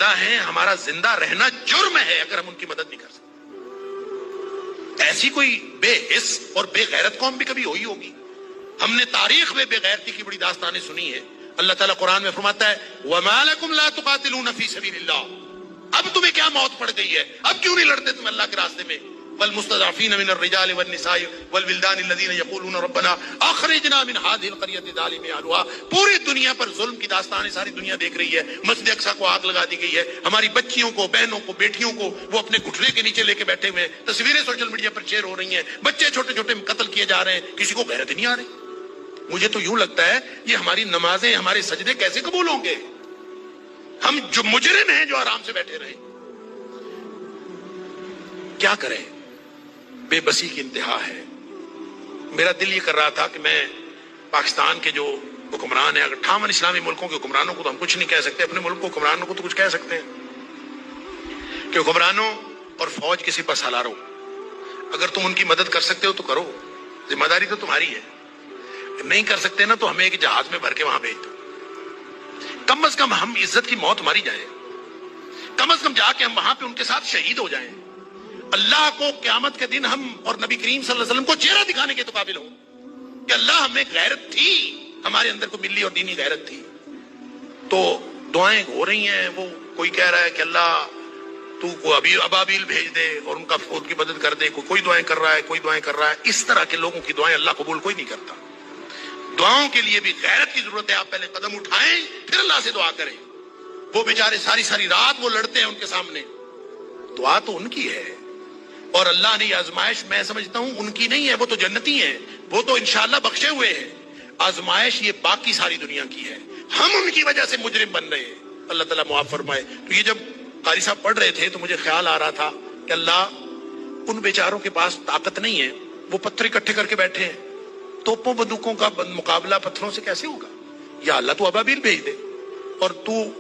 زندہ ہیں, ہمارا زندہ رہنا جرم ہے اگر ہم ان کی مدد نہیں کر سکتے. ایسی کوئی بے حس اور بے غیرت قوم بھی کبھی ہوگی؟ ہم نے تاریخ میں بے غیرتی کی بڑی داستانیں سنی ہے. اللہ تعالیٰ قرآن میں فرماتا ہے وَمَا لَكُمْ لَا تُقَاتِلُونَ فِي سَبِيلِ اللَّهِ, اب تمہیں کیا موت پڑ گئی ہے, اب کیوں نہیں لڑتے تم اللہ کے راستے میں؟ وَالْمُسْتَضْعَفِينَ مِنَ الرِّجَالِ وَالنِّسَاءِ وَالْوِلْدَانِ الَّذِينَ يَقُولُونَ رَبَّنَا أَخْرِجْنَا مِنْ هَذِهِ الْقَرْيَةِ الظَّالِمِ أَهْلُهَا. پوری دنیا پر ظلم کی داستانیں ساری دنیا دیکھ رہی ہے. مسجد اقصیٰ کو آگ لگا دی گئی ہے, ہماری بچیوں کو, بہنوں کو, بیٹیوں کو وہ اپنے گھٹنے کے نیچے لے کے بیٹھے ہوئے ہیں. تصویریں سوشل میڈیا پر شیئر ہو رہی ہیں, بچے چھوٹے چھوٹے قتل کیے جا رہے ہیں, کسی کو غیرت نہیں آ رہی. مجھے تو یوں لگتا ہے یہ ہماری نمازیں, ہمارے سجدے کیسے قبول ہوں گے؟ ہم جو مجرم ہیں جو آرام سے بیٹھے رہے. کیا کریں, بے بسی کی انتہا ہے. میرا دل یہ کر رہا تھا کہ میں پاکستان کے جو حکمران ہیں, 58 اسلامی ملکوں کے حکمرانوں کو تو ہم کچھ نہیں کہہ سکتے, اپنے ملک کو حکمرانوں کو تو کچھ کہہ سکتے ہیں کہ حکمرانوں اور فوج کے سپہ سالاروں, اگر تم ان کی مدد کر سکتے ہو تو کرو, ذمہ داری تو تمہاری ہے. نہیں کر سکتے نا تو ہمیں ایک جہاز میں بھر کے وہاں بھیج دو. کم از کم ہم عزت کی موت ماری جائیں, کم از کم جا کے ہم وہاں پہ ان کے ساتھ شہید ہو جائیں. اللہ کو قیامت کے دن ہم اور نبی کریم صلی اللہ علیہ وسلم کو چہرہ دکھانے کے تو قابل ہوں کہ اللہ ہمیں غیرت تھی, ہمارے اندر کو ملی اور دینی غیرت تھی. تو دعائیں ہو رہی ہیں, وہ کوئی کہہ رہا ہے کہ اللہ تو کو ابھی ابابیل بھیج دے اور ان کی مدد کر دے, کوئی دعائیں کر رہا ہے, کوئی دعائیں کر رہا ہے. اس طرح کے لوگوں کی دعائیں اللہ قبول کوئی نہیں کرتا. دعاؤں کے لیے بھی غیرت کی ضرورت ہے. آپ پہلے قدم اٹھائیں پھر اللہ سے دعا کریں. وہ بیچارے ساری ساری رات وہ لڑتے ہیں ان کے سامنے, دعا تو ان کی ہے, اور اللہ نے یہ آزمائش میں سمجھتا ہوں ان کی نہیں ہے, وہ تو جنتی ہیں, وہ تو انشاءاللہ بخشے ہوئے ہیں. آزمائش یہ باقی ساری دنیا کی ہے, ہم ان کی وجہ سے مجرم بن رہے ہیں. اللہ تعالیٰ معاف فرمائے. تو یہ جب قاری صاحب پڑھ رہے تھے تو مجھے خیال آ رہا تھا کہ اللہ ان بیچاروں کے پاس طاقت نہیں ہے, وہ پتھر اکٹھے کر کے بیٹھے ہیں, توپوں بندوقوں کا مقابلہ پتھروں سے کیسے ہوگا؟ یا اللہ تو ابابیل بھیج دے, اور تو